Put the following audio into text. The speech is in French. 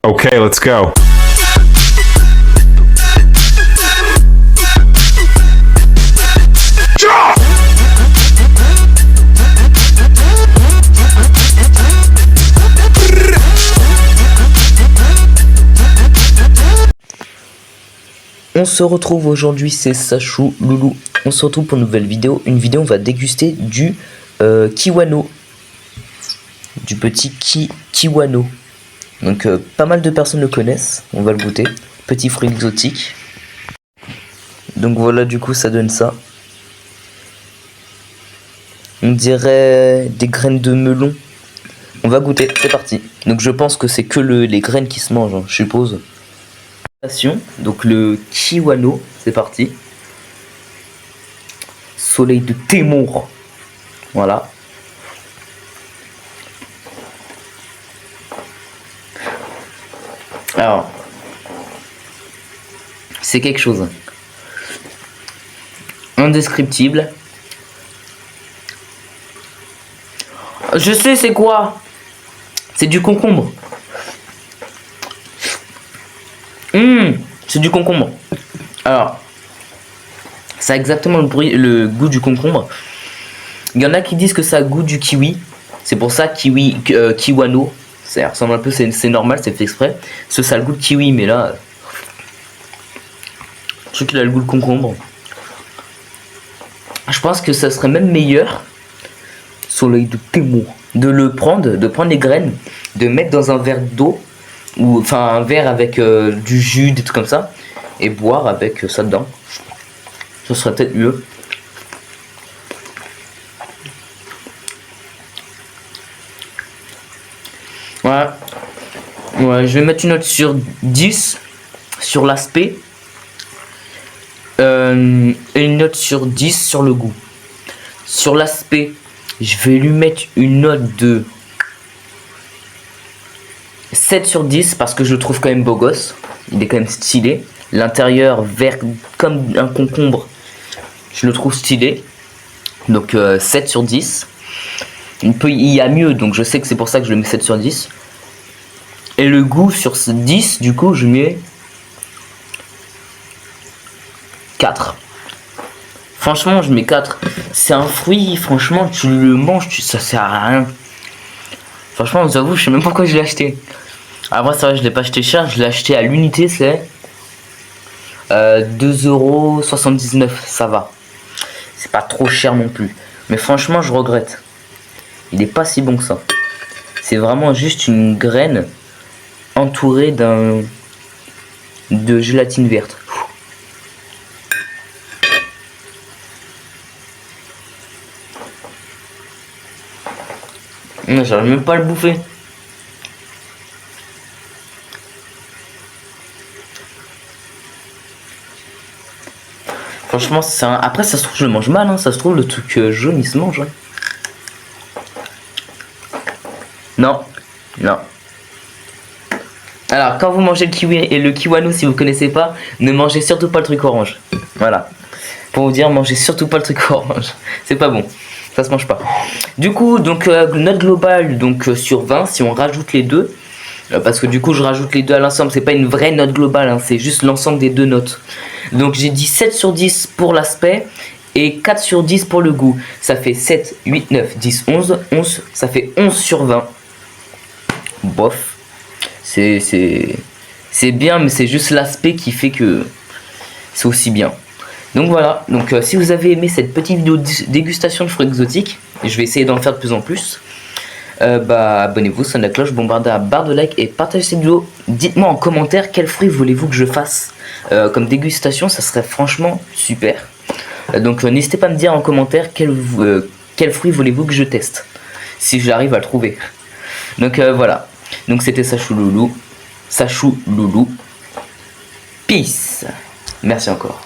Okay, let's go. On se retrouve aujourd'hui, c'est Sachou, Loulou. On se retrouve pour une nouvelle vidéo. Une vidéo, on va déguster du Kiwano. Du petit Kiwano. Donc pas mal de personnes le connaissent. On va le goûter. Petit fruit exotique. Donc voilà, du coup ça donne ça. On dirait des graines de melon. On va goûter, c'est parti. Donc je pense que c'est que les graines qui se mangent, hein, je suppose. Donc le Kiwano, c'est parti. Soleil de Témour. Voilà. Alors, c'est quelque chose. Indescriptible. Je sais c'est quoi. C'est du concombre. C'est du concombre. Alors, ça a exactement le goût du concombre. Il y en a qui disent que ça a le goût du kiwi. C'est pour ça Kiwano. Ça ressemble un peu, c'est normal, c'est fait exprès. Ça a le goût de kiwi, mais là, je trouve qu'il a le goût de concombre. Je pense que ça serait même meilleur, soleil de Témour, de prendre les graines, de mettre dans un verre d'eau, ou enfin un verre avec du jus, des trucs comme ça, et boire avec ça dedans. Ce serait peut-être mieux. Voilà. Ouais, je vais mettre une note sur 10 sur l'aspect. Et une note sur 10 sur le goût. Sur l'aspect, je vais lui mettre une note de 7 sur 10 parce que je le trouve quand même beau gosse. Il est quand même stylé. L'intérieur vert comme un concombre, je le trouve stylé. Donc 7 sur 10. Il y a mieux, donc je sais que c'est pour ça que je le mets 7 sur 10. Et le goût sur ce 10, du coup, je mets 4. Franchement, je mets 4. C'est un fruit, franchement, tu le manges, ça sert à rien. Franchement, j'avoue, je sais même pas pourquoi je l'ai acheté. Après, c'est vrai, je l'ai pas acheté cher, je l'ai acheté à l'unité, c'est 2,79€, ça va. C'est pas trop cher non plus. Mais franchement, je regrette. Il est pas si bon que ça. C'est vraiment juste une graine entourée de gélatine verte. J'arrive même pas à le bouffer. Franchement, c'est un... Après, ça se trouve, je le mange mal, hein. Ça se trouve, le truc jaune, il se mange. Hein. Non. Non. Alors, quand vous mangez le kiwi et le kiwano, si vous connaissez pas, ne mangez surtout pas le truc orange. Voilà. Pour vous dire, mangez surtout pas le truc orange. C'est pas bon. Ça se mange pas. Du coup, donc, note globale, donc sur 20, si on rajoute les deux. Parce que du coup, je rajoute les deux à l'ensemble. C'est pas une vraie note globale, hein, c'est juste l'ensemble des deux notes. Donc, j'ai dit 7 sur 10 pour l'aspect et 4 sur 10 pour le goût. Ça fait 7, 8, 9, 10, 11. 11, ça fait 11 sur 20. Bof. C'est bien, mais c'est juste l'aspect qui fait que c'est aussi bien. Donc voilà, donc si vous avez aimé cette petite vidéo de dégustation de fruits exotiques, je vais essayer d'en faire de plus en plus. Abonnez-vous, sonnez la cloche, bombardez la barre de like et partagez cette vidéo. Dites-moi en commentaire quels fruits voulez-vous que je fasse comme dégustation, ça serait franchement super. Donc n'hésitez pas à me dire en commentaire quel fruit voulez-vous que je teste, si j'arrive à le trouver. Donc voilà, donc c'était Sachou Loulou. Peace. Merci encore.